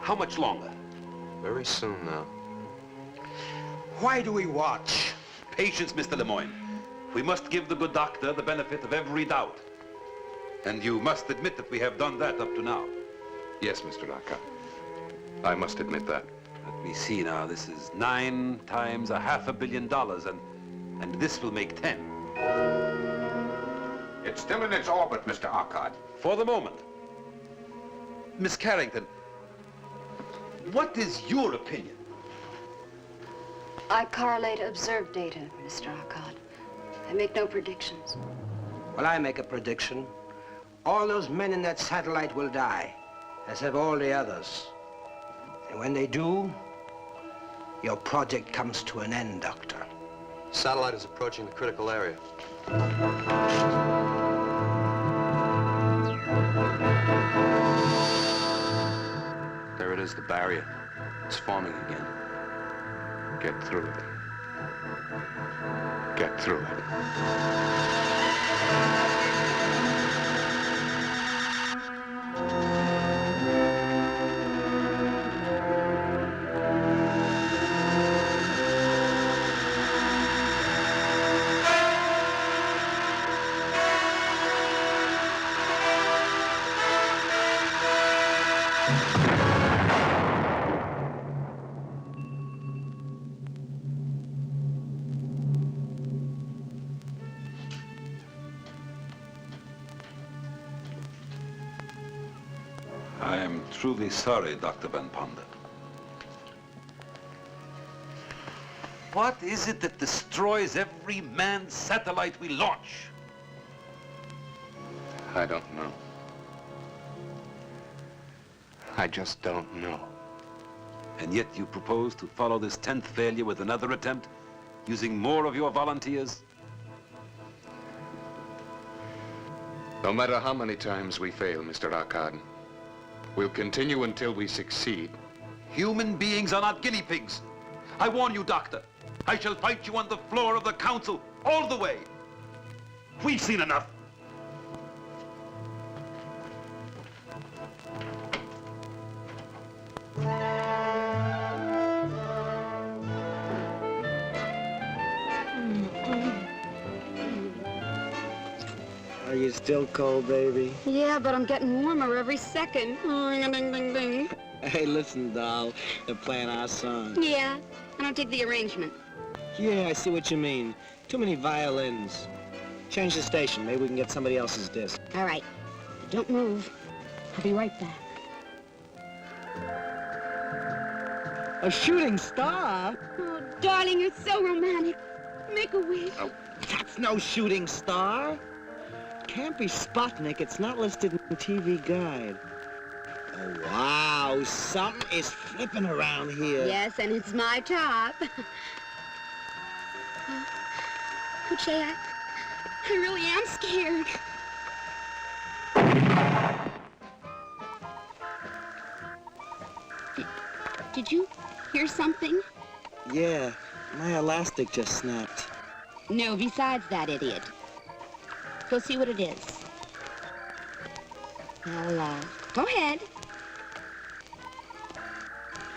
How much longer? Very soon now. Why do we watch? Patience, Mr. Lemoyne. We must give the good doctor the benefit of every doubt. And you must admit that we have done that up to now. Yes, Mr. Arcot. I must admit that. Let me see now. This is 9 times $500 million, and this will make 10. It's still in its orbit, Mr. Arcot. For the moment. Miss Carrington, what is your opinion? I correlate observed data, Mr. Arcot. I make no predictions. Well, I make a prediction. All those men in that satellite will die, as have all the others. And when they do, your project comes to an end, Doctor. Satellite is approaching the critical area. There it is, the barrier. It's forming again. Get through it. Get through it. I am truly sorry, Dr. Van Ponder. What is it that destroys every manned satellite we launch? I don't know. I just don't know. And yet you propose to follow this 10th failure with another attempt, using more of your volunteers? No matter how many times we fail, Mr. Arcot, we'll continue until we succeed. Human beings are not guinea pigs. I warn you, Doctor. I shall fight you on the floor of the council all the way. We've seen enough. Are you still cold, baby? Yeah, but I'm getting warmer every second. Ring-a-ding-ding-ding. Hey, listen, doll. They're playing our song. Yeah, I don't dig the arrangement. Yeah, I see what you mean. Too many violins. Change the station. Maybe we can get somebody else's disc. All right. Don't move. I'll be right back. A shooting star? Oh, darling, you're so romantic. Make a wish. Oh, that's no shooting star. Can't be Sputnik. It's not listed in the TV guide. Oh, wow. Something is flipping around here. Yes, and it's my top. Couche, I really am scared. Did you hear something? Yeah, my elastic just snapped. No, besides that, idiot. Go see what it is. Well, go ahead.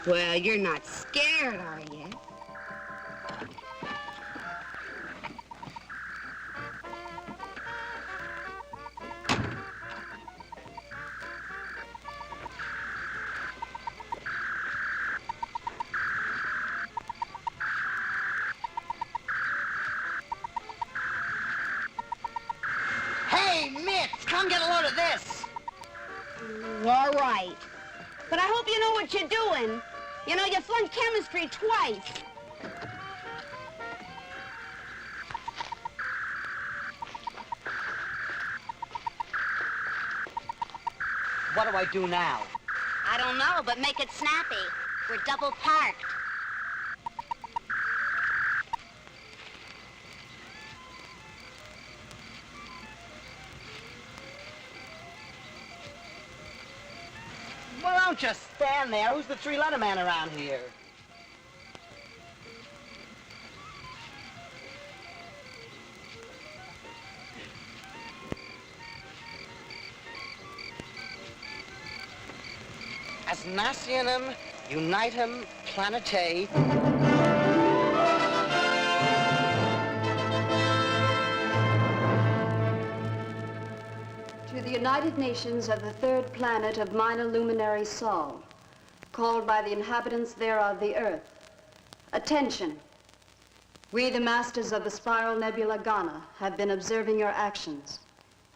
Well, you're not scared, are you? Hey, Mitch, come get a load of this. All right. But I hope you know what you're doing. You know, you flunked chemistry twice. What do I do now? I don't know, but make it snappy. We're double parked. Well, don't just stand there. Who's the three-letter man around here? as nationem unitem planetae. To the United Nations of the third planet of minor luminary Sol, called by the inhabitants thereof the Earth. Attention! We, the masters of the spiral nebula Ghana, have been observing your actions.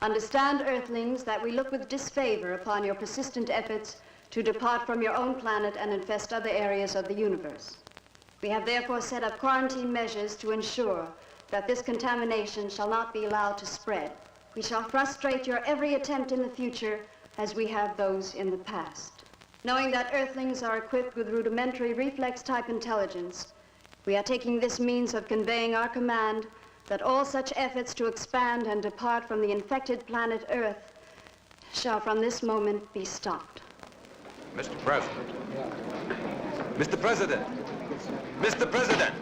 Understand, Earthlings, that we look with disfavor upon your persistent efforts to depart from your own planet and infest other areas of the universe. We have therefore set up quarantine measures to ensure that this contamination shall not be allowed to spread. We shall frustrate your every attempt in the future as we have those in the past. Knowing that Earthlings are equipped with rudimentary reflex-type intelligence, we are taking this means of conveying our command that all such efforts to expand and depart from the infected planet Earth shall from this moment be stopped. Mr. President. Mr. President. Mr. President.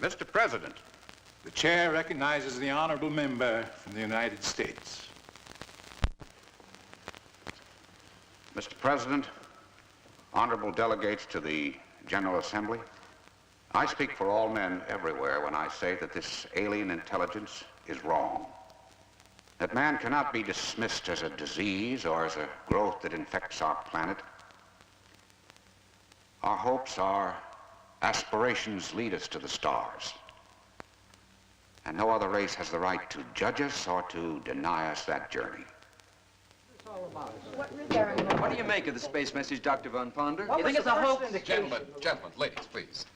Mr. President. The chair recognizes the honorable member from the United States. Mr. President, honorable delegates to the General Assembly, I speak for all men everywhere when I say that this alien intelligence is wrong. That man cannot be dismissed as a disease or as a growth that infects our planet. Our hopes, our aspirations lead us to the stars. And no other race has the right to judge us or to deny us that journey. What do you make of the space message, Dr. Von Ponder? You think it's a hoax? Gentlemen, ladies, please.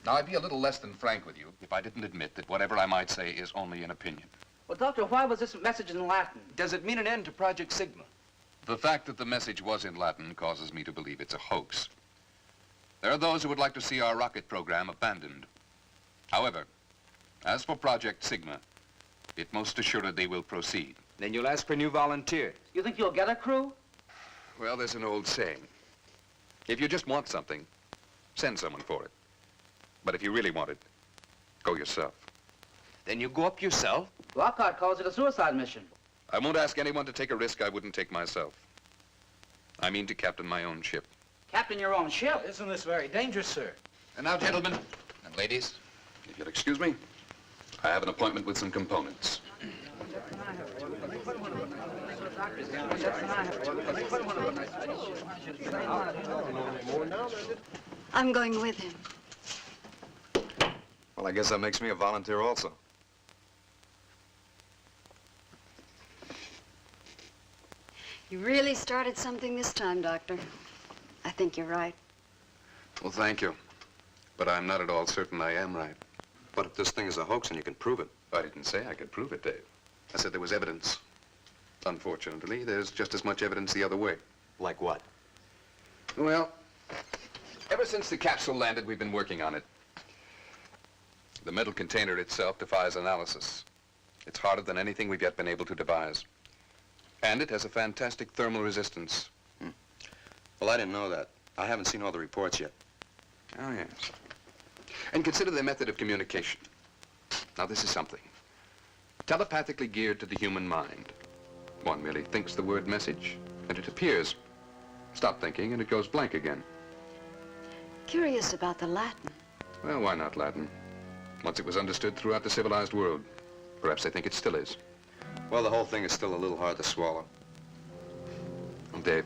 Now, I'd be a little less than frank with you if I didn't admit that whatever I might say is only an opinion. Well, Doctor, why was this message in Latin? Does it mean an end to Project Sigma? The fact that the message was in Latin causes me to believe it's a hoax. There are those who would like to see our rocket program abandoned. However, as for Project Sigma, it most assuredly will proceed. Then you'll ask for new volunteers. You think you'll get a crew? Well, there's an old saying. If you just want something, send someone for it. But if you really want it, go yourself. Then you go up yourself? Lockhart calls it a suicide mission. I won't ask anyone to take a risk I wouldn't take myself. I mean to captain my own ship. Captain your own ship? Isn't this very dangerous, sir? And now, gentlemen and ladies, if you'll excuse me, I have an appointment with some components. I'm going with him. Well, I guess that makes me a volunteer also. You really started something this time, Doctor. I think you're right. Well, thank you. But I'm not at all certain I am right. But if this thing is a hoax and you can prove it. I didn't say I could prove it, Dave. I said there was evidence. Unfortunately, there's just as much evidence the other way. Like what? Well, ever since the capsule landed, we've been working on it. The metal container itself defies analysis. It's harder than anything we've yet been able to devise. And it has a fantastic thermal resistance. Well, I didn't know that. I haven't seen all the reports yet. Oh, yes. And consider their method of communication. Now, this is something. Telepathically geared to the human mind. One merely thinks the word message, and it appears. Stop thinking, and it goes blank again. Curious about the Latin. Well, why not Latin? Once it was understood throughout the civilized world. Perhaps they think it still is. Well, the whole thing is still a little hard to swallow. Well, Dave,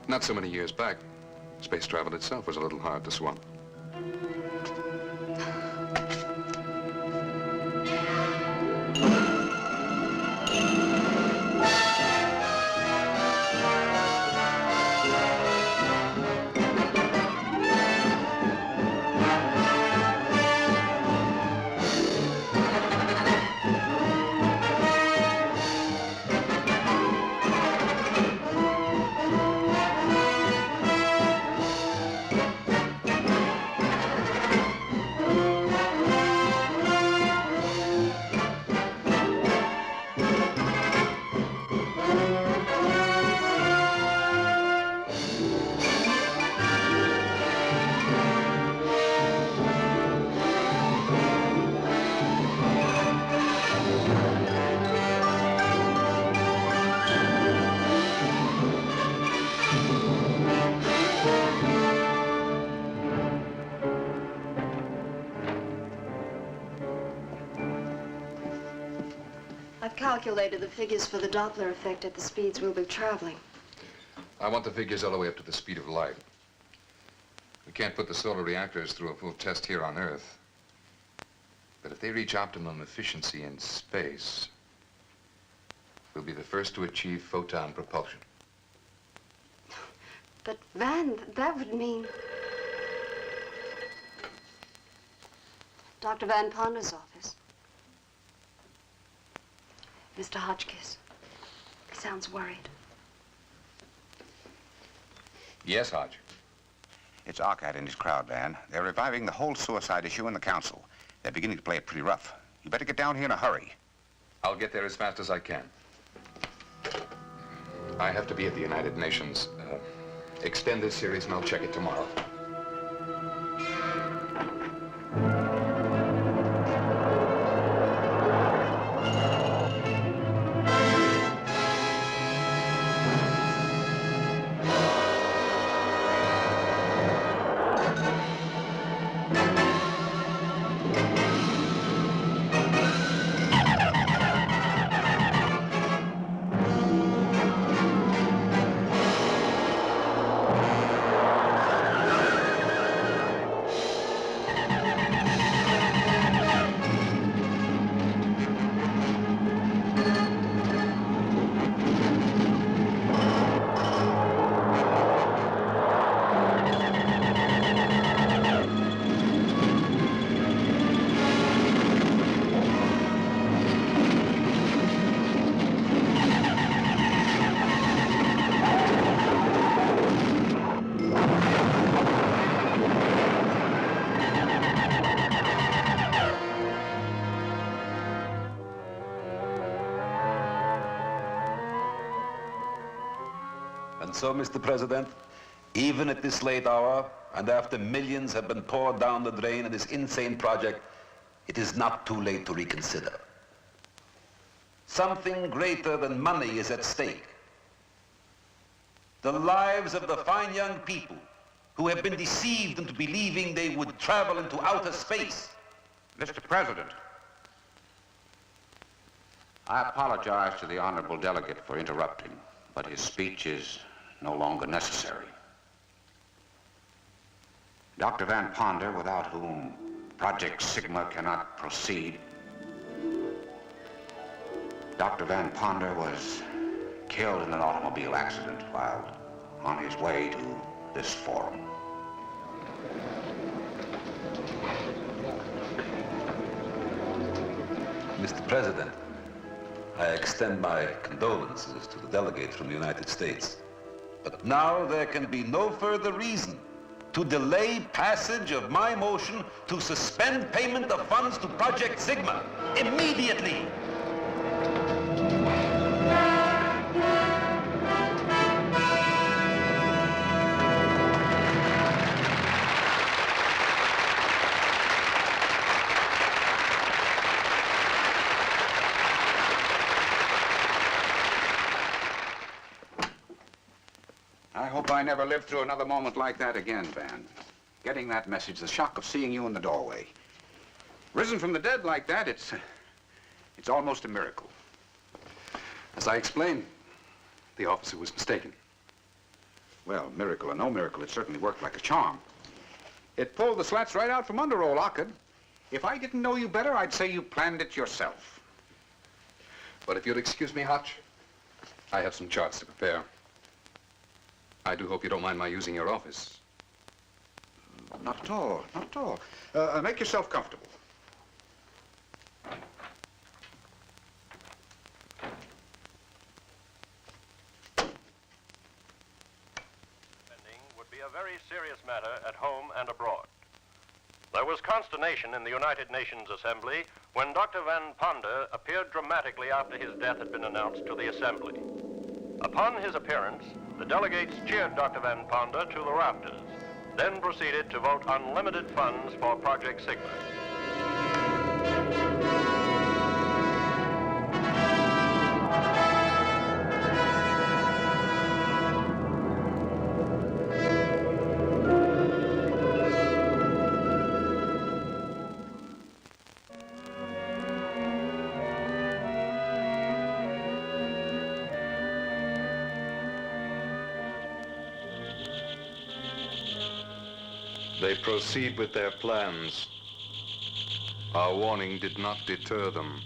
not so many years back, space travel itself was a little hard to swallow. calculated the figures for the Doppler effect at the speeds we'll be traveling. I want the figures all the way up to the speed of light. We can't put the solar reactors through a full test here on Earth. But if they reach optimum efficiency in space, we'll be the first to achieve photon propulsion. But, Van, that would mean... Dr. Van Ponder's office. Mr. Hotchkiss. He sounds worried. Yes, Hodge. It's Arcad and his crowd, Van. They're reviving the whole suicide issue in the council. They're beginning to play it pretty rough. You better get down here in a hurry. I'll get there as fast as I can. I have to be at the United Nations. Extend this series and I'll check it tomorrow. And so, Mr. President, even at this late hour, and after millions have been poured down the drain in this insane project, it is not too late to reconsider. Something greater than money is at stake. The lives of the fine young people who have been deceived into believing they would travel into outer space. Mr. President, I apologize to the honorable delegate for interrupting, but his speech is no longer necessary. Dr. Van Ponder, without whom Project Sigma cannot proceed. Dr. Van Ponder was killed in an automobile accident while on his way to this forum. Mr. President, I extend my condolences to the delegates from the United States. But now there can be no further reason to delay passage of my motion to suspend payment of funds to Project Sigma immediately. I hope I never live through another moment like that again, Van. Getting that message, the shock of seeing you in the doorway. Risen from the dead like that, it's almost a miracle. As I explained, the officer was mistaken. Well, miracle or no miracle, it certainly worked like a charm. It pulled the slats right out from under old Ockett. If I didn't know you better, I'd say you planned it yourself. But if you'll excuse me, Hotch, I have some charts to prepare. I do hope you don't mind my using your office. Not at all, not at all. Make yourself comfortable. Would be a very serious matter at home and abroad. There was consternation in the United Nations Assembly when Dr. Van Ponder appeared dramatically after his death had been announced to the Assembly. Upon his appearance, the delegates cheered Dr. Van Ponder to the rafters, then proceeded to vote unlimited funds for Project Sigma. They proceed with their plans. Our warning did not deter them.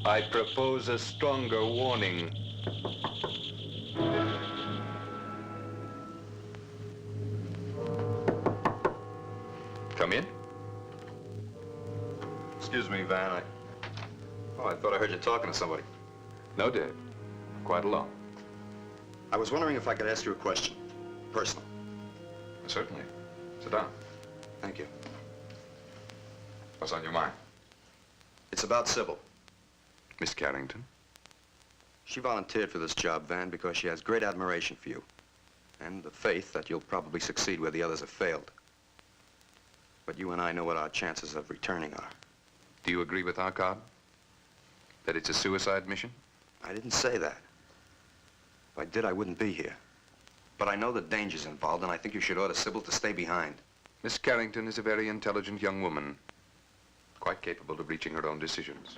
I propose a stronger warning. Come in. Excuse me, Van. I thought I heard you talking to somebody. No, Dave. Quite alone. I was wondering if I could ask you a question. Personal. Certainly. Sit down. Thank you. What's on your mind? It's about Sybil. Miss Carrington? She volunteered for this job, Van, because she has great admiration for you. And the faith that you'll probably succeed where the others have failed. But you and I know what our chances of returning are. Do you agree with our Cobb? That it's a suicide mission? I didn't say that. If I did, I wouldn't be here. But I know the dangers involved, and I think you should order Sybil to stay behind. Miss Carrington is a very intelligent young woman, quite capable of reaching her own decisions.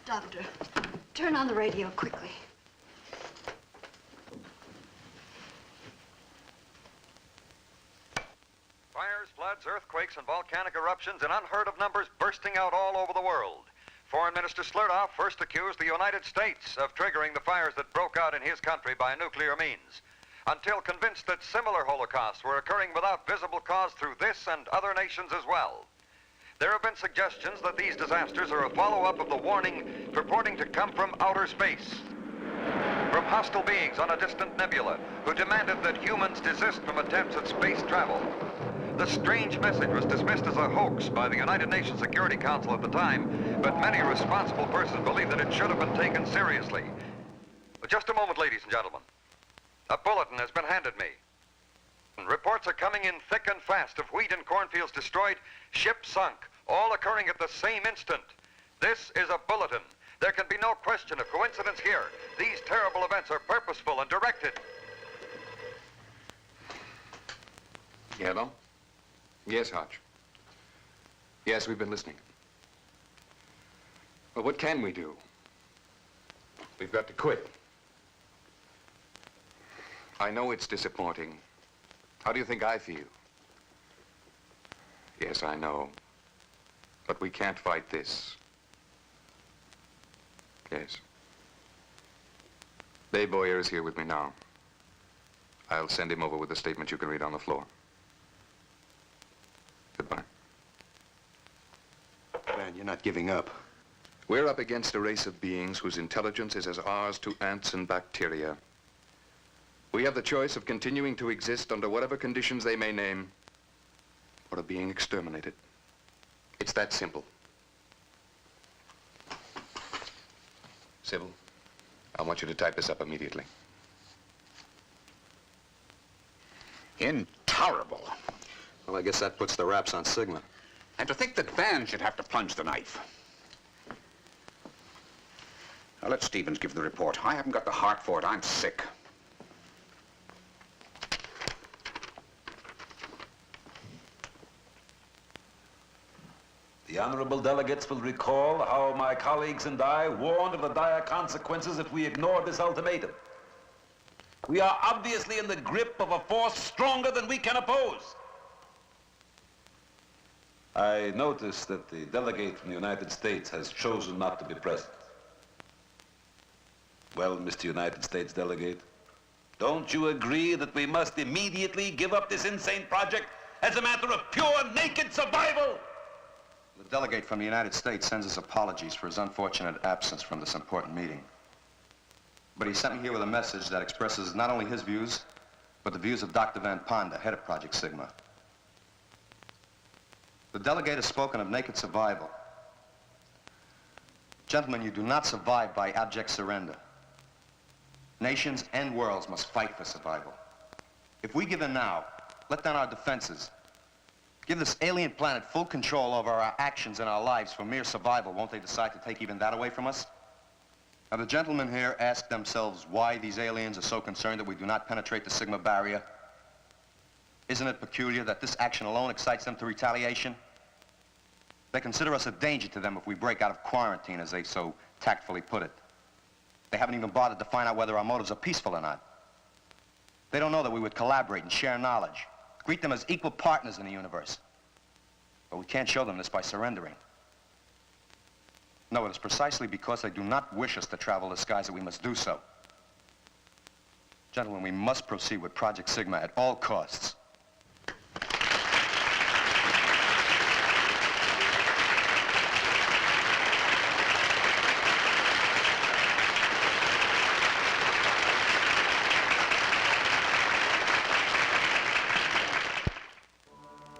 Doctor, turn on the radio quickly. Fires, floods, earthquakes, and volcanic eruptions in unheard of numbers bursting out all over the world. Foreign Minister Slurdoff first accused the United States of triggering the fires that broke out in his country by nuclear means, until convinced that similar holocausts were occurring without visible cause through this and other nations as well. There have been suggestions that these disasters are a follow-up of the warning purporting to come from outer space, from hostile beings on a distant nebula who demanded that humans desist from attempts at space travel. The strange message was dismissed as a hoax by the United Nations Security Council at the time, but many responsible persons believe that it should have been taken seriously. But just a moment, ladies and gentlemen. A bulletin has been handed me. Reports are coming in thick and fast of wheat and cornfields destroyed, ships sunk, all occurring at the same instant. This is a bulletin. There can be no question of coincidence here. These terrible events are purposeful and directed. Yellow? Yes, Hodge. Yes, we've been listening. Well, what can we do? We've got to quit. I know it's disappointing. How do you think I feel? Yes, I know. But we can't fight this. Yes. Dave Boyer is here with me now. I'll send him over with a statement you can read on the floor. Goodbye. Man, you're not giving up. We're up against a race of beings whose intelligence is as ours to ants and bacteria. We have the choice of continuing to exist under whatever conditions they may name, or of being exterminated. It's that simple. Sybil, I want you to type this up immediately. Intolerable. Well, I guess that puts the wraps on Sigma. And to think that Van should have to plunge the knife. Now, let Stevens give the report. I haven't got the heart for it. I'm sick. The honorable delegates will recall how my colleagues and I warned of the dire consequences if we ignored this ultimatum. We are obviously in the grip of a force stronger than we can oppose. I notice that the delegate from the United States has chosen not to be present. Well, Mr. United States delegate, don't you agree that we must immediately give up this insane project as a matter of pure, naked survival? The delegate from the United States sends his apologies for his unfortunate absence from this important meeting. But he sent me here with a message that expresses not only his views, but the views of Dr. Van Ponda, head of Project Sigma. The delegate has spoken of naked survival. Gentlemen, you do not survive by abject surrender. Nations and worlds must fight for survival. If we give in now, let down our defenses, give this alien planet full control over our actions and our lives for mere survival, won't they decide to take even that away from us? Now, the gentlemen here ask themselves why these aliens are so concerned that we do not penetrate the Sigma barrier. Isn't it peculiar that this action alone excites them to retaliation? They consider us a danger to them if we break out of quarantine, as they so tactfully put it. They haven't even bothered to find out whether our motives are peaceful or not. They don't know that we would collaborate and share knowledge, Greet them as equal partners in the universe. But we can't show them this by surrendering. No, it is precisely because they do not wish us to travel the skies that we must do so. Gentlemen, we must proceed with Project Sigma at all costs.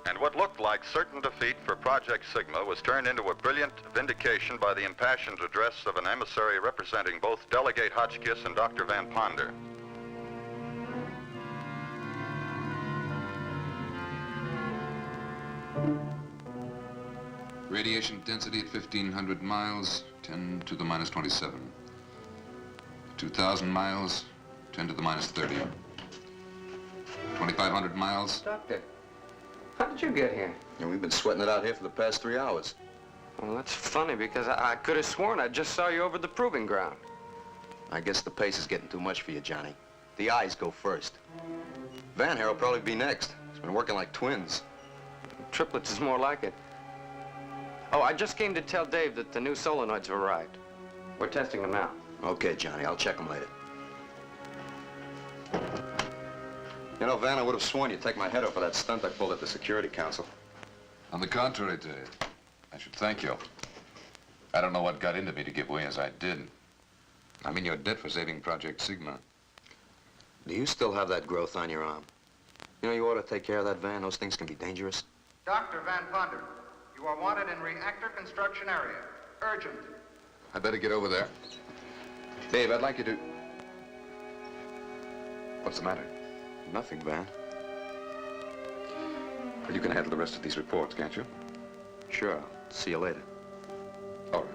And what looked like certain defeat for Project Sigma was turned into a brilliant vindication by the impassioned address of an emissary representing both Delegate Hotchkiss and Dr. Van Ponder. Radiation density at 1,500 miles, 10 to the minus 27. 2,000 miles, 10 to the minus 30. 2,500 miles. Doctor, how did you get here? And we've been sweating it out here for the past 3 hours. Well, that's funny because I could have sworn I just saw you over the proving ground. I guess the pace is getting too much for you, Johnny. The eyes go first. Van here will probably be next. He's been working like twins. Triplets is more like it. Oh, I just came to tell Dave that the new solenoids have arrived. We're testing them now. Okay, Johnny, I'll check them later. You know, Van, I would have sworn you'd take my head off for that stunt I pulled at the Security Council. On the contrary, Dave, I should thank you. I don't know what got into me to give way as I did. I'm in your debt for saving Project Sigma. Do you still have that growth on your arm? You know, you ought to take care of that, Van. Those things can be dangerous. Dr. Van Ponder, you are wanted in reactor construction area. Urgent. I better get over there. Dave, I'd like you to... What's the matter? Nothing, Van. Well, you can handle the rest of these reports, can't you? Sure. I'll see you later. All right.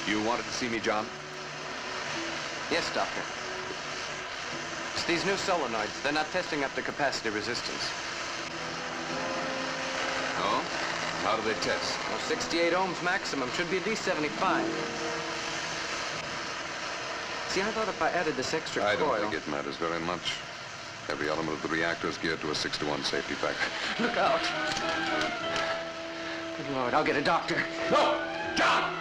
You wanted to see me, John? Yes, Doctor. It's these new solenoids. They're not testing up to capacity resistance. Oh? How do they test? Well, 68 ohms maximum. Should be at least 75. See, I thought if I added this extra I coil... don't think it matters very much. Every element of the reactor is geared to a 6-to-1 safety factor. Look out. Good Lord, I'll get a doctor. No! John!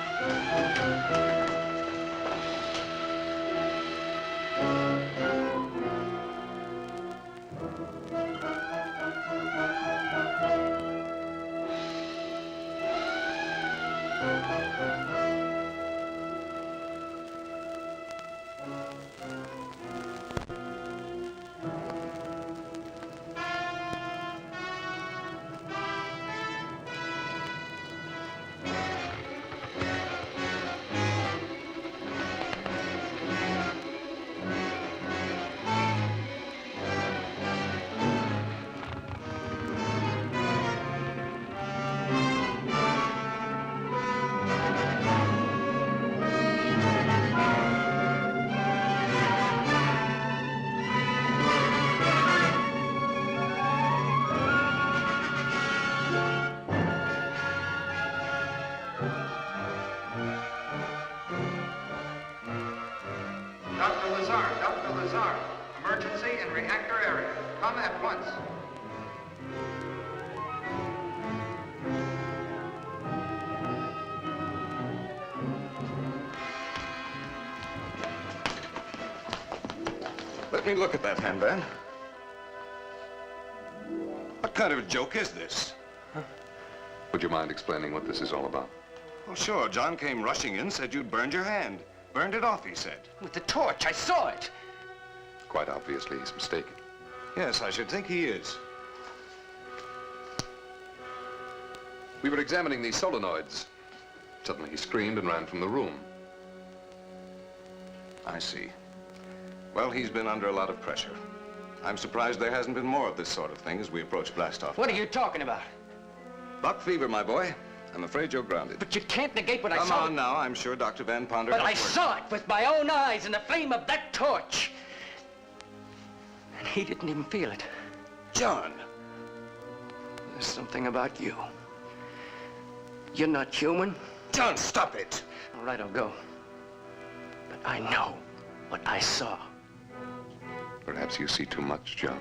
Dr. Lazar, emergency in reactor area. Come at once. Let me look at that hand, Van. What kind of a joke is this? Would you mind explaining what this is all about? Oh, sure. John came rushing in, said you'd burned your hand. Burned it off, he said. With the torch, I saw it. Quite obviously, he's mistaken. Yes, I should think he is. We were examining these solenoids. Suddenly he screamed and ran from the room. I see. Well, he's been under a lot of pressure. I'm surprised there hasn't been more of this sort of thing as we approach blastoff. What are you talking about? Buck fever, my boy. I'm afraid you're grounded. But you can't negate what I saw. Come on now. I'm sure Dr. Van Ponder... But I saw it with my own eyes in the flame of that torch. And he didn't even feel it. John! There's something about you. You're not human. John, stop it! All right, I'll go. But I know what I saw. Perhaps you see too much, John.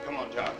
Come on, John.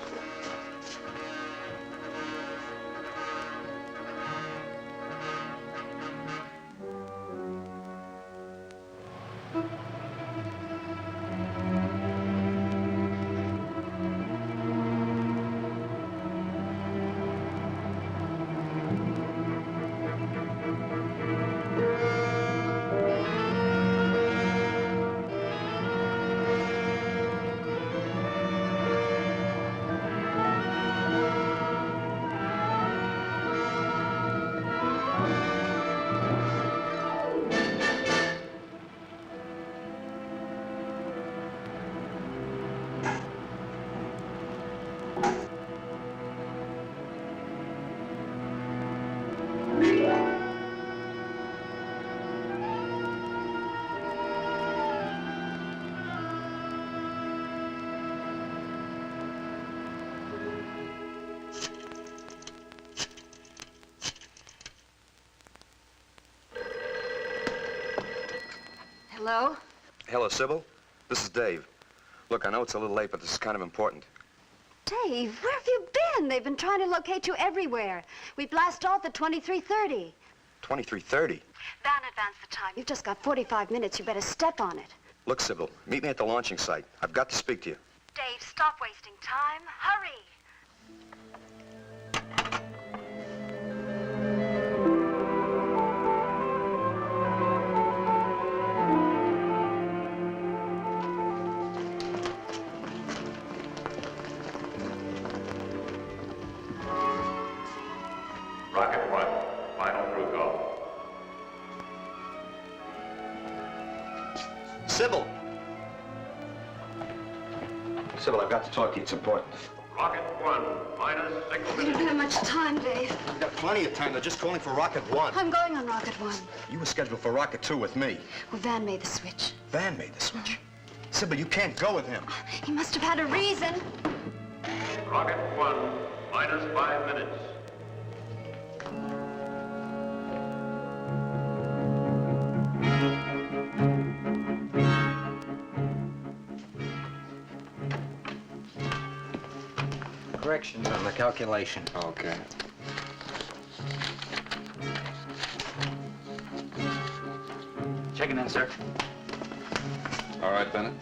Hello? Hello, Sybil. This is Dave. Look, I know it's a little late, but this is kind of important. Dave, where have you been? They've been trying to locate you everywhere. We blast off at 23:30. 23:30? Van advance the time. You've just got 45 minutes. You better step on it. Look, Sybil, meet me at the launching site. I've got to speak to you. Dave, stop wasting time. Hurry. Rocket 1, final crew call. Sybil! Sybil, I've got to talk to you. It's important. Rocket 1, minus 6 We don't have much time, Dave. We've got plenty of time. They're just calling for Rocket 1. I'm going on Rocket 1. You were scheduled for Rocket 2 with me. Well, Van made the switch. Van made the switch. Sybil, you can't go with him. He must have had a reason. Rocket 1, minus 5 minutes. Corrections on the calculation. Okay. Checking in, sir. All right, Bennett.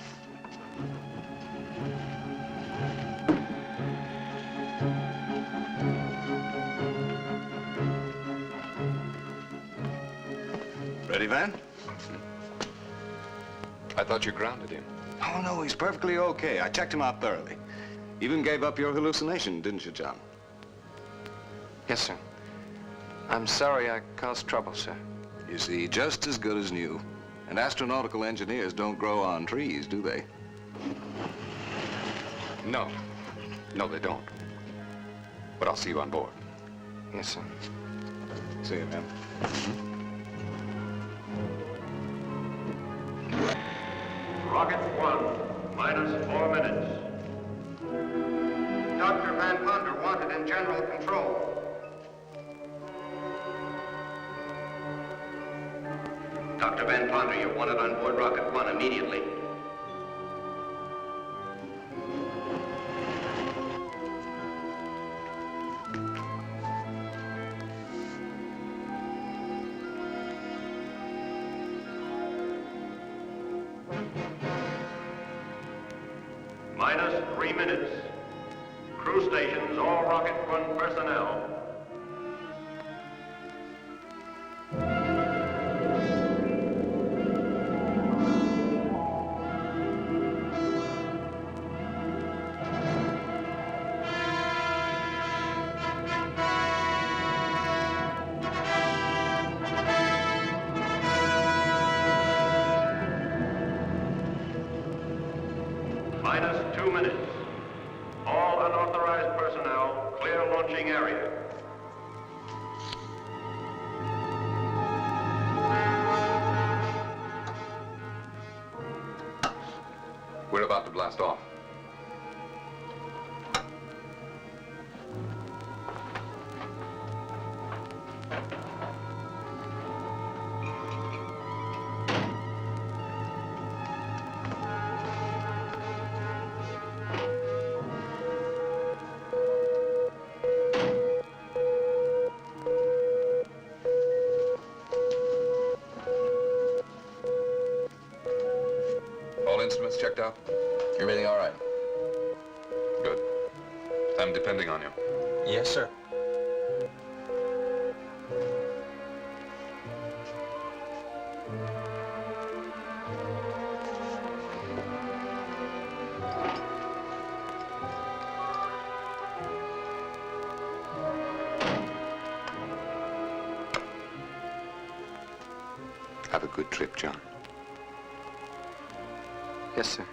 Ready, Van? I thought you grounded him. Oh, no, he's perfectly okay. I checked him out thoroughly. Even gave up your hallucination, didn't you, John? Yes, sir. I'm sorry I caused trouble, sir. You see, just as good as new. And astronautical engineers don't grow on trees, do they? No. No, they don't. But I'll see you on board. Yes, sir. See you, man. Rocket 1, minus 4 minutes. Dr. Van Ponder wanted in general control. Dr. Van Ponder, you're wanted on board Rocket 1 immediately. Minus 3 minutes. Crew stations, all Rocket 1 personnel. minus 2 minutes. All unauthorized personnel, clear launching area. We're about to blast off. All instruments checked out? Everything all right? Good. I'm depending on you. Yes, sir. Have a good trip, John. Yes, sir.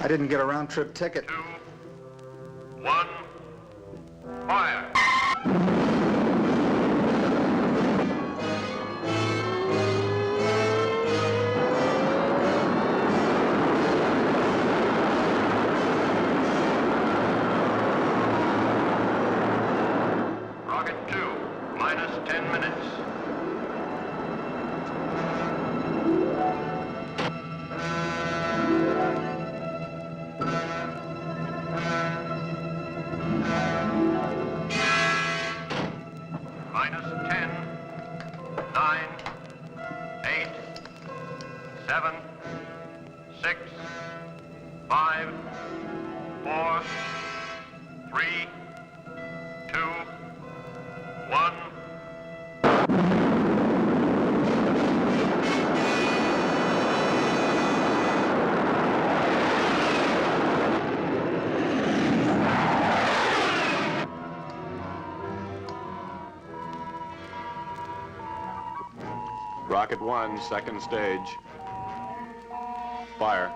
I didn't get a round-trip ticket. 2, 1, fire! Rocket 2, minus 10 minutes. Minus 10, 9, 8, 7, 6, 5, 4, 3, 2, 1. Rocket 1, second stage. Fire.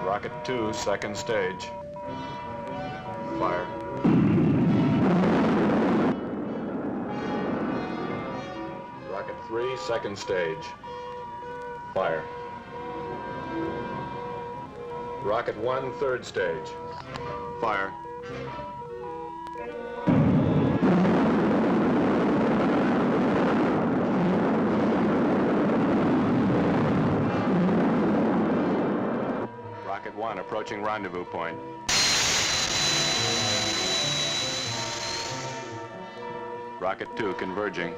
Rocket 2, second stage. Fire. Rocket 3, second stage. Fire. Rocket 1, third stage. Fire. Rocket 1 approaching rendezvous point. Rocket 2 converging.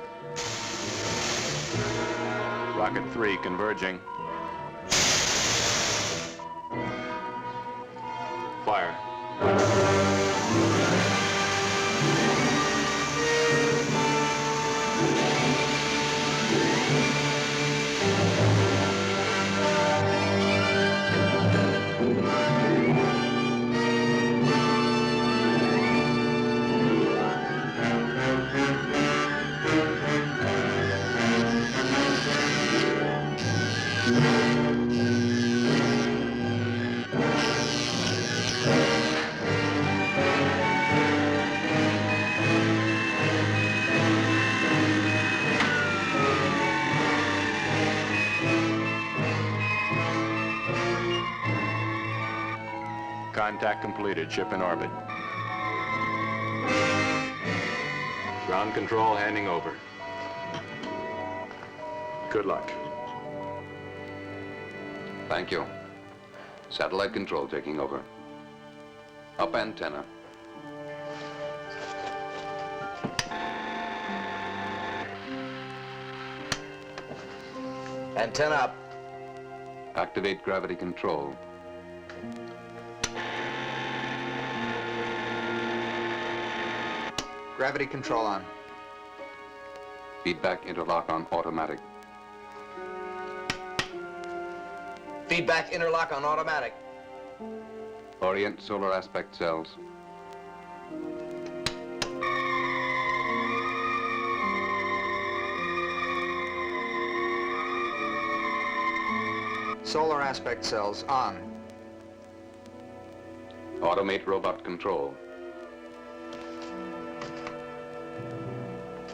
Rocket 3 converging. Fire. Contact completed. Ship in orbit. Ground control handing over. Good luck. Thank you. Satellite control taking over. Up antenna. Antenna up. Activate gravity control. Gravity control on. Feedback interlock on automatic. Feedback interlock on automatic. Orient solar aspect cells. Solar aspect cells on. Automate robot control.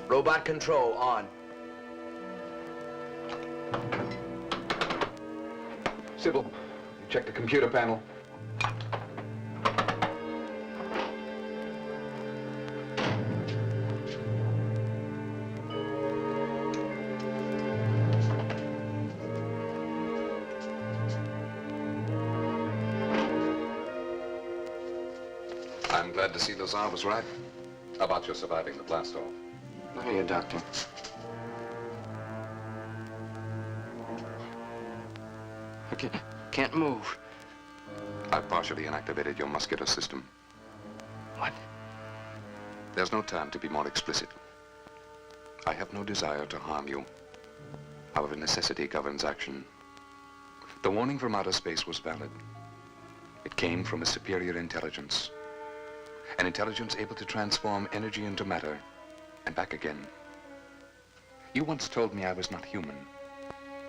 Robot control on. Sybil, check the computer panel. I'm glad to see the Tsar was right about your surviving the blast-off. How are you, Doctor? I can't move. I've partially inactivated your muscular system. What? There's no time to be more explicit. I have no desire to harm you. However, necessity governs action. The warning from outer space was valid. It came from a superior intelligence. An intelligence able to transform energy into matter and back again. You once told me I was not human.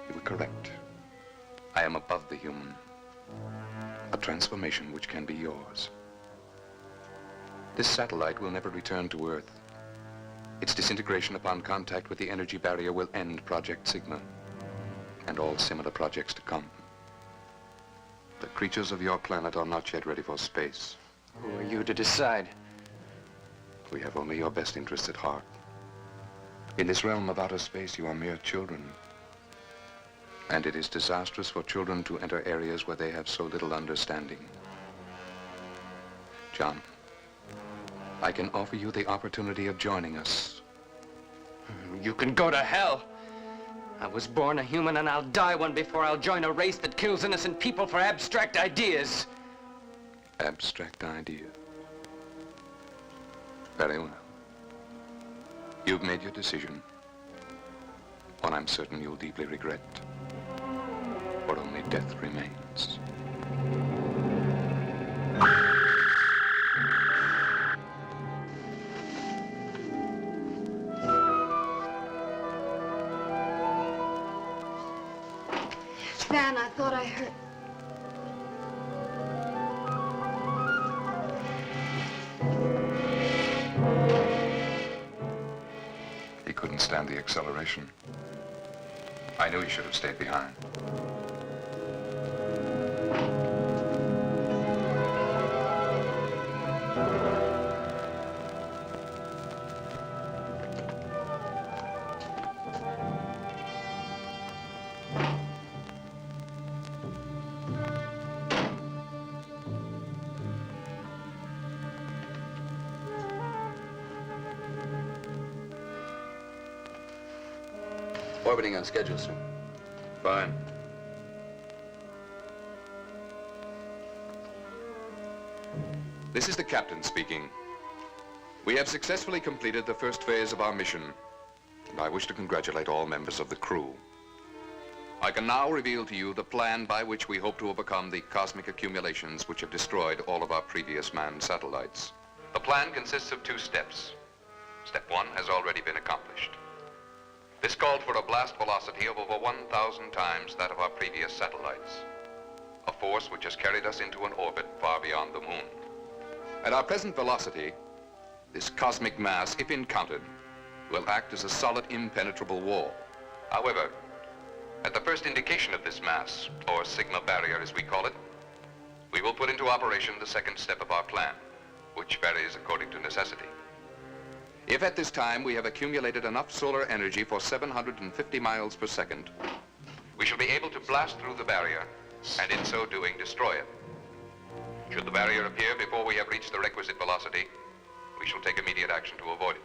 You were correct. I am above the human. A transformation which can be yours. This satellite will never return to Earth. Its disintegration upon contact with the energy barrier will end Project Sigma and all similar projects to come. The creatures of your planet are not yet ready for space. Who are you to decide? We have only your best interests at heart. In this realm of outer space, you are mere children. And it is disastrous for children to enter areas where they have so little understanding. John, I can offer you the opportunity of joining us. You can go to hell. I was born a human and I'll die one before I'll join a race that kills innocent people for abstract ideas. Abstract idea. Very well. You've made your decision. One I'm certain you'll deeply regret. For only death remains. Van, I thought I heard... He couldn't stand the acceleration. I knew he should have stayed behind. Orbiting on schedule, sir. Fine. This is the captain speaking. We have successfully completed the first phase of our mission, and I wish to congratulate all members of the crew. I can now reveal to you the plan by which we hope to overcome the cosmic accumulations which have destroyed all of our previous manned satellites. The plan consists of 2 steps. Step 1 has already been accomplished. This called for a blast velocity of over 1,000 times that of our previous satellites. A force which has carried us into an orbit far beyond the moon. At our present velocity, this cosmic mass, if encountered, will act as a solid impenetrable wall. However, at the first indication of this mass, or Sigma barrier as we call it, we will put into operation the second step of our plan, which varies according to necessity. If at this time we have accumulated enough solar energy for 750 miles per second, we shall be able to blast through the barrier, and in so doing, destroy it. Should the barrier appear before we have reached the requisite velocity, we shall take immediate action to avoid it.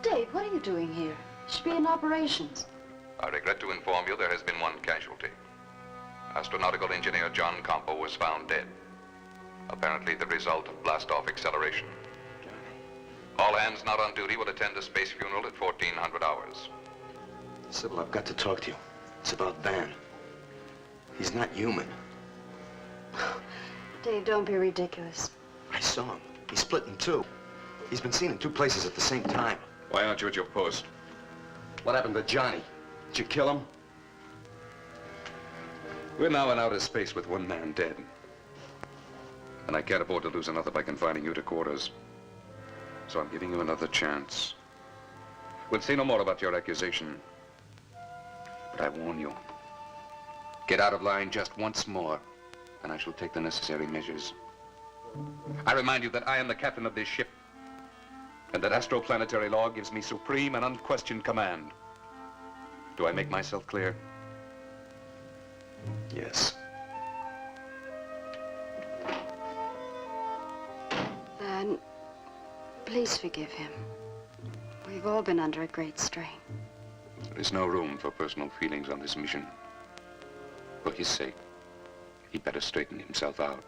Dave, what are you doing here? You should be in operations. I regret to inform you there has been one casualty. Astronautical engineer John Campo was found dead. Apparently the result of blast-off acceleration. All hands not on duty will attend a space funeral at 1400 hours. Sybil, I've got to talk to you. It's about Van. He's not human. Dave, don't be ridiculous. I saw him. He's split in two. He's been seen in two places at the same time. Why aren't you at your post? What happened to Johnny? Did you kill him? We're now in outer space with one man dead. And I can't afford to lose another by confining you to quarters. So I'm giving you another chance. We'll say no more about your accusation. But I warn you, get out of line just once more, and I shall take the necessary measures. I remind you that I am the captain of this ship, and that astroplanetary law gives me supreme and unquestioned command. Do I make myself clear? Yes. Van, please forgive him. We've all been under a great strain. There is no room for personal feelings on this mission. For his sake, he'd better straighten himself out.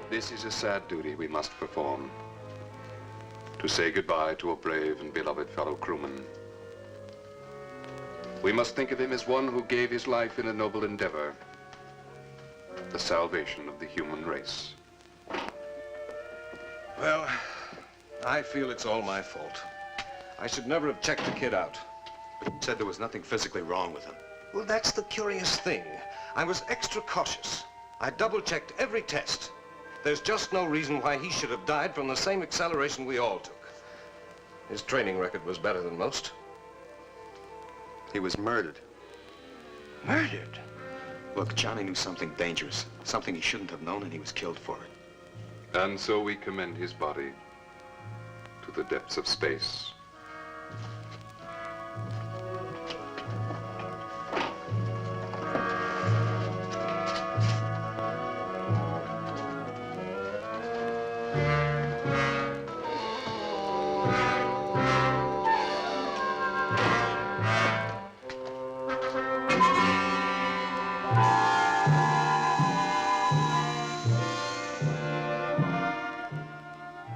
This is a sad duty we must perform. To say goodbye to a brave and beloved fellow crewman. We must think of him as one who gave his life in a noble endeavor. The salvation of the human race. Well, I feel it's all my fault. I should never have checked the kid out. Said there was nothing physically wrong with him. Well, that's the curious thing. I was extra cautious. I double-checked every test. There's just no reason why he should have died from the same acceleration we all took. His training record was better than most. He was murdered. Murdered? Look, Johnny knew something dangerous, something he shouldn't have known, and he was killed for it. And so we commend his body to the depths of space.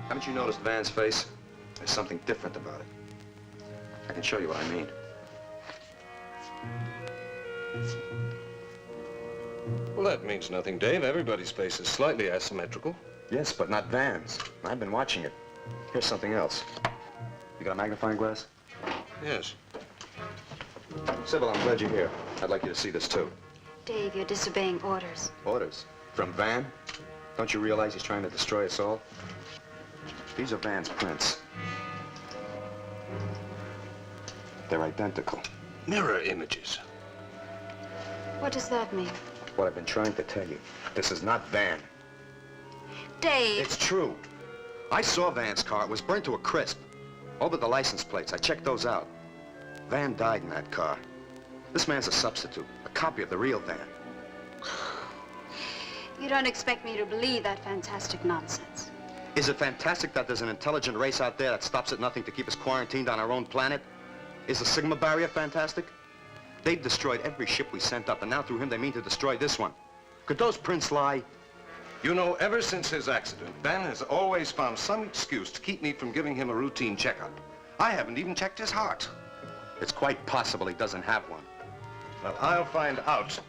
Haven't you noticed Van's face? There's something different about it. I can show you what I mean. Well, that means nothing, Dave. Everybody's face is slightly asymmetrical. Yes, but not Van's. I've been watching it. Here's something else. You got a magnifying glass? Yes. Sybil, I'm glad you're here. I'd like you to see this, too. Dave, you're disobeying orders. Orders? From Van? Don't you realize he's trying to destroy us all? These are Van's prints. They're identical. Mirror images. What does that mean? What I've been trying to tell you. This is not Van. Dave! It's true. I saw Van's car. It was burnt to a crisp. All but the license plates. I checked those out. Van died in that car. This man's a substitute, a copy of the real Van. You don't expect me to believe that fantastic nonsense. Is it fantastic that there's an intelligent race out there that stops at nothing to keep us quarantined on our own planet? Is the Sigma barrier fantastic? They've destroyed every ship we sent up, and now through him they mean to destroy this one. Could those prints lie? You know, ever since his accident, Van has always found some excuse to keep me from giving him a routine checkup. I haven't even checked his heart. It's quite possible he doesn't have one. Well, I'll find out,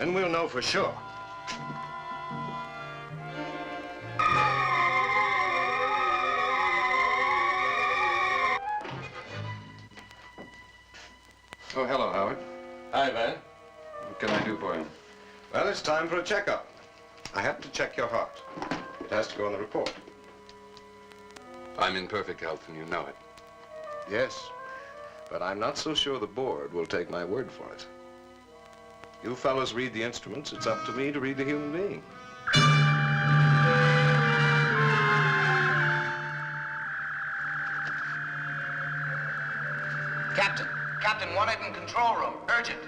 and we'll know for sure. Oh, hello, Howard. Hi, Van. can I do for you? Well, it's time for a checkup. I happen to check your heart. It has to go on the report. I'm in perfect health, and you know it. Yes, but I'm not so sure the board will take my word for it. You fellows read the instruments. It's up to me to read the human being. Captain. Captain, wanted in control room. Urgent.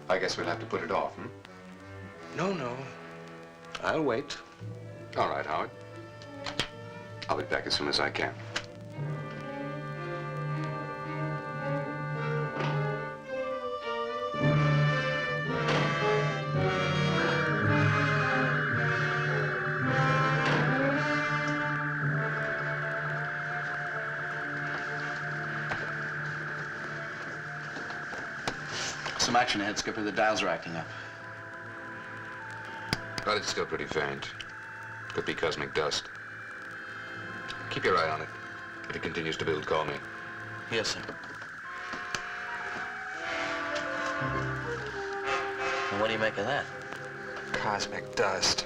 I guess we'll have to put it off, hmm? No. I'll wait. All right, Howard. I'll be back as soon as I can. Some action ahead, Skipper. The dials are acting up. But it's still pretty faint. Could be cosmic dust. Keep your eye on it. If it continues to build, call me. Yes, sir. And what do you make of that? Cosmic dust.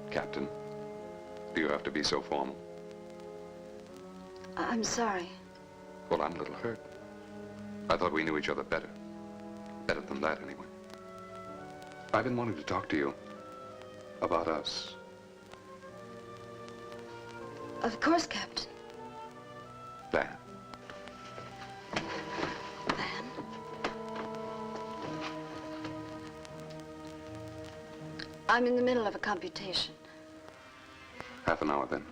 Captain, do you have to be so formal? I'm sorry. Well, I'm a little hurt. I thought we knew each other better. Better than that, anyway. I've been wanting to talk to you about us. Of course, Captain. Van. I'm in the middle of a computation. Half an hour, then.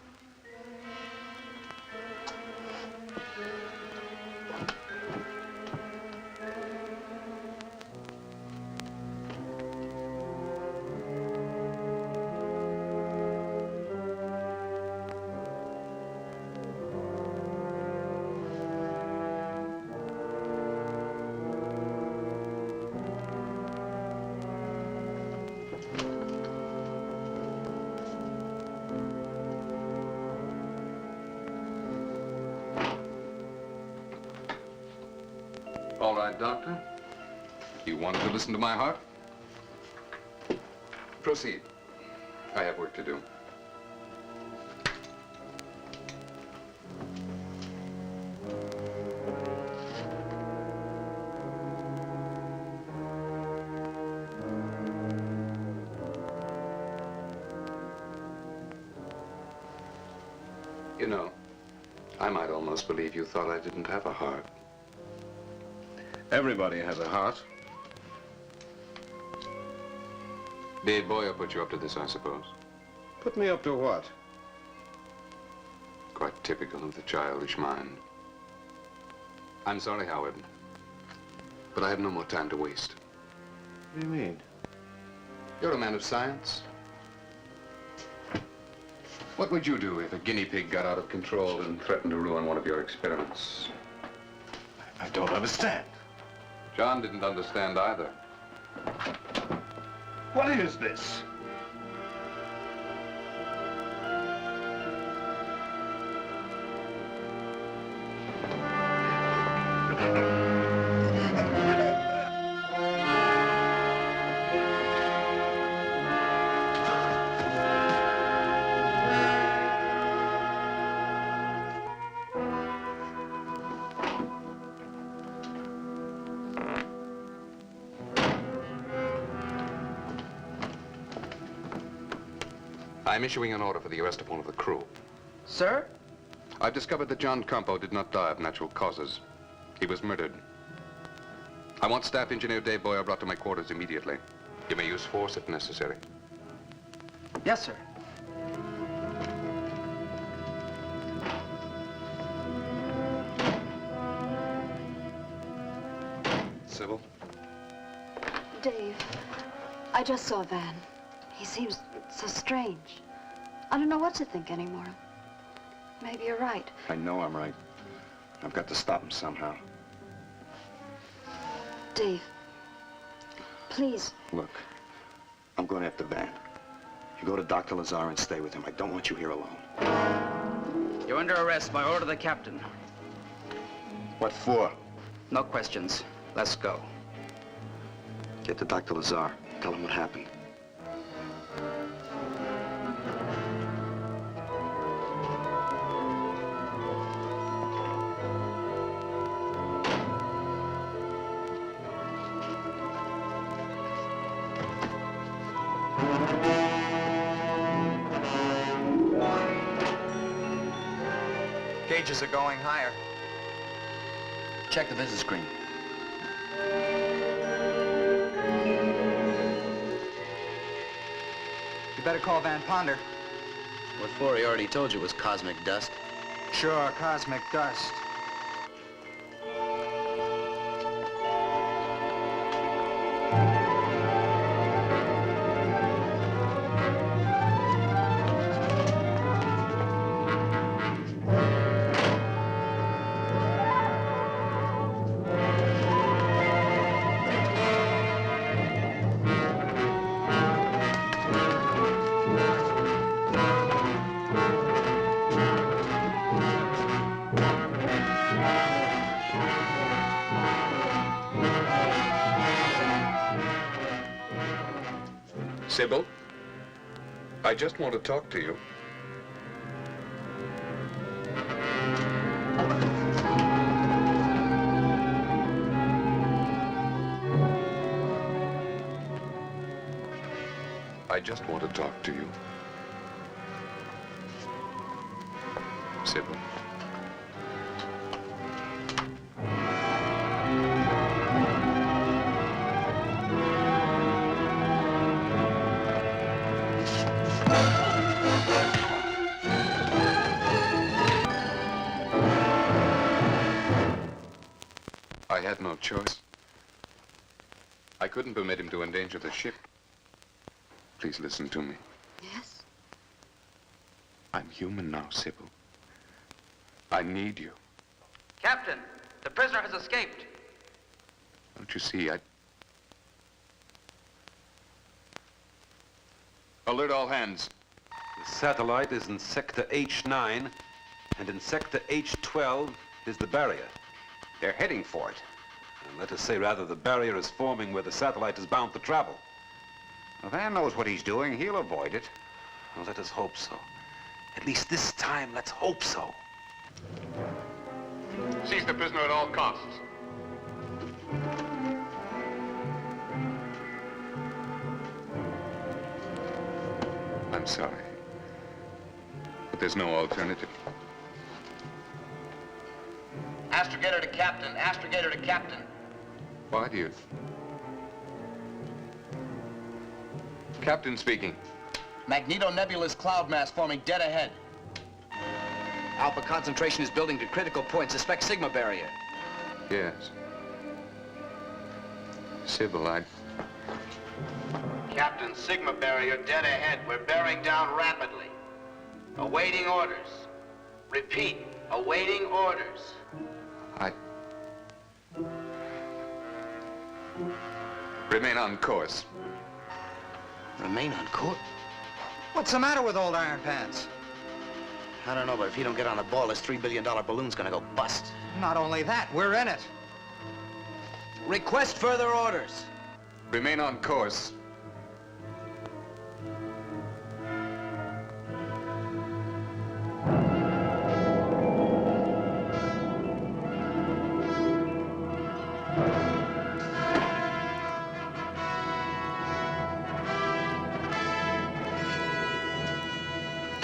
All right, Doctor. You wanted to listen to my heart? Proceed. I have work to do. You know, I might almost believe you thought I didn't have a heart. Everybody has a heart. Dave Boyer put you up to this, I suppose. Put me up to what? Quite typical of the childish mind. I'm sorry, Howard, but I have no more time to waste. What do you mean? You're a man of science. What would you do if a guinea pig got out of control and threatened to ruin one of your experiments? I don't understand. John didn't understand either. What is this? I'm issuing an order for the arrest of one of the crew. Sir? I've discovered that John Campo did not die of natural causes. He was murdered. I want Staff Engineer Dave Boyer brought to my quarters immediately. You may use force if necessary. Yes, sir. Sybil? Dave, I just saw Van. He seems so strange. I don't know what to think anymore. Maybe you're right. I know I'm right. I've got to stop him somehow. Dave, please. Look, I'm going after Van. You go to Dr. Lazar and stay with him. I don't want you here alone. You're under arrest by order of the captain. What for? No questions. Let's go. Get to Dr. Lazar. Tell him what happened. Gauges are going higher. Check the visit screen. You better call Van Ponder. What for? He already told you it was cosmic dust. Sure, cosmic dust. Sybil, I just want to talk to you. I just want to talk to you. Sybil. I had no choice. I couldn't permit him to endanger the ship. Please listen to me. Yes? I'm human now, Sybil. I need you. Captain, the prisoner has escaped. Don't you see, Alert all hands. The satellite is in sector H9, and in sector H12 is the barrier. They're heading for it. And let us say, rather, the barrier is forming where the satellite is bound to travel. Well, Van knows what he's doing. He'll avoid it. Well, let us hope so. At least this time, let's hope so. Seize the prisoner at all costs. I'm sorry, but there's no alternative. Astrogator to captain. Astrogator to captain. Why do you... Captain speaking. Magneto nebulous cloud mass forming dead ahead. Alpha concentration is building to critical point. Suspect Sigma barrier. Yes. Sybil, Captain, Sigma barrier dead ahead. We're bearing down rapidly. Awaiting orders. Repeat, awaiting orders. Remain on course. Remain on course? What's the matter with old Iron Pants? I don't know, but if he don't get on the ball, this $3 billion balloon's gonna go bust. Not only that, we're in it. Request further orders. Remain on course.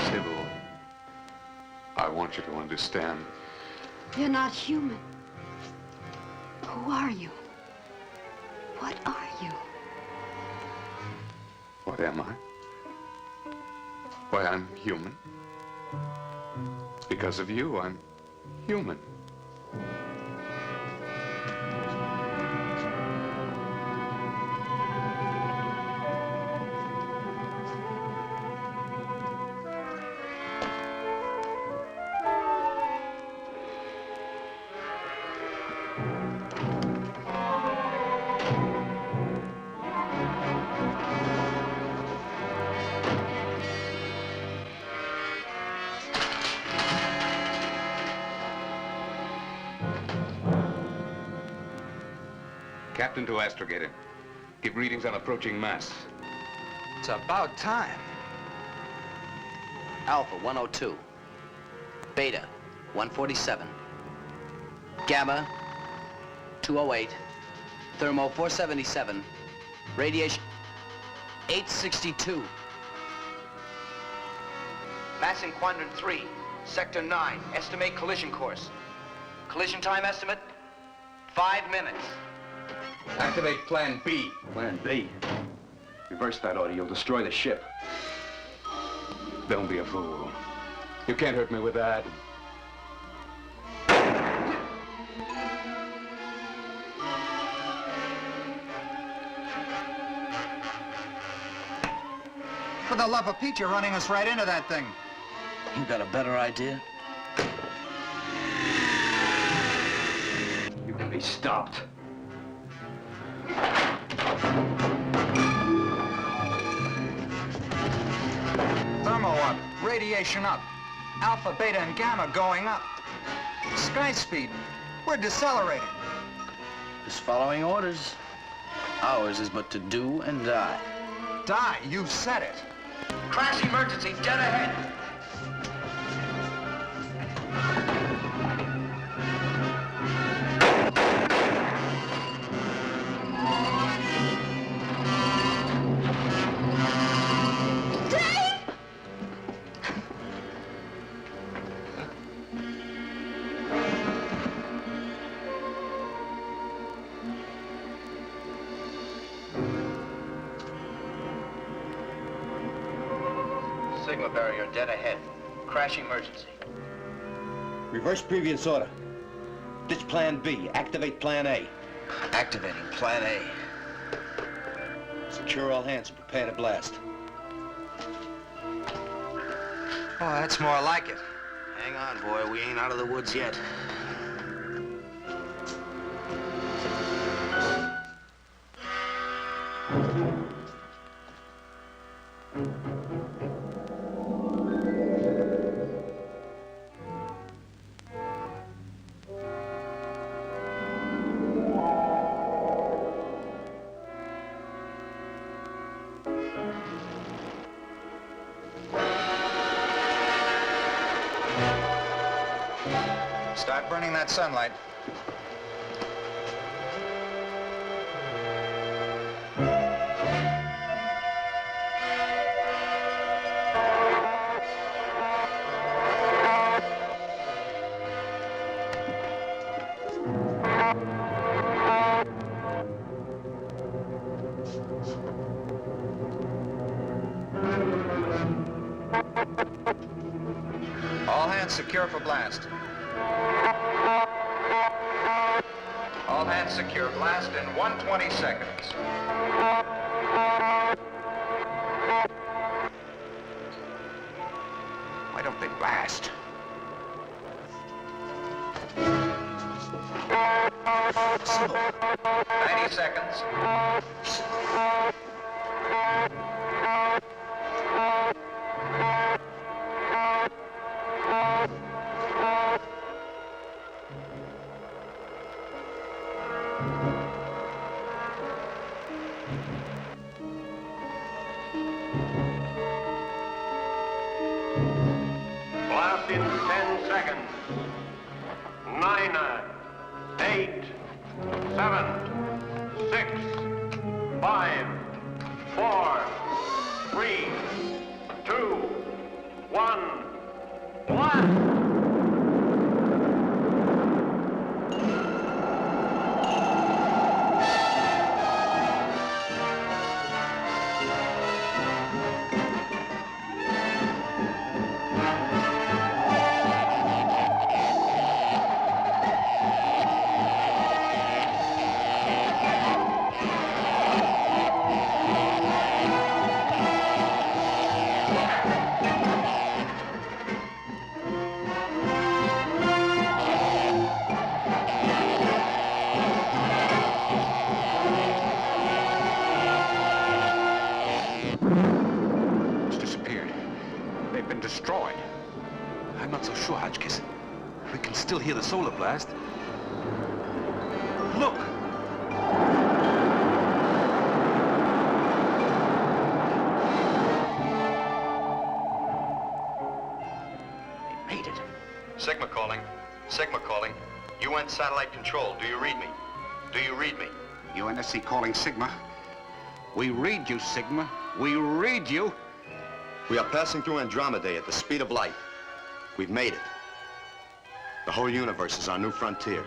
Sybil, I want you to understand. You're not human. Who are you? What are you? What am I? Why, I'm human. Because of you, I'm human. Captain to Astrogator. Give readings on approaching mass. It's about time. Alpha 102. Beta 147. Gamma 208. Thermo 477. Radiation 862. Mass in quadrant 3, sector 9. Estimate collision course. Collision time estimate 5 minutes. Activate Plan B. Plan B? Reverse that order, you'll destroy the ship. Don't be a fool. You can't hurt me with that. For the love of Pete, you're running us right into that thing. You got a better idea? You can be stopped. Thermo up, radiation up. Alpha, beta, and gamma going up. Sky speed, we're decelerating. Just following orders. Ours is but to do and die. Die, you said it. Crash emergency, dead ahead. Sigma barrier dead ahead. Crash emergency. Reverse previous order. Ditch Plan B. Activate Plan A. Activating Plan A. Secure all hands and prepare to blast. Oh, that's more like it. Hang on, boy. We ain't out of the woods yet. Start burning that sunlight. hands secure for blast. All hands secure. Blast in 120 seconds. Why don't they blast? So, 90 seconds. Blast in 10 seconds. 9, 8, 7, 6, 5, 4, 3, 2, 1, blast! Destroyed. I'm not so sure, Hodgkiss. We can still hear the solar blast. Look! They made it. Sigma calling. Sigma calling. UN satellite control. Do you read me? Do you read me? UNSC calling Sigma. We read you, Sigma. We read you. We are passing through Andromeda at the speed of light. We've made it. The whole universe is our new frontier.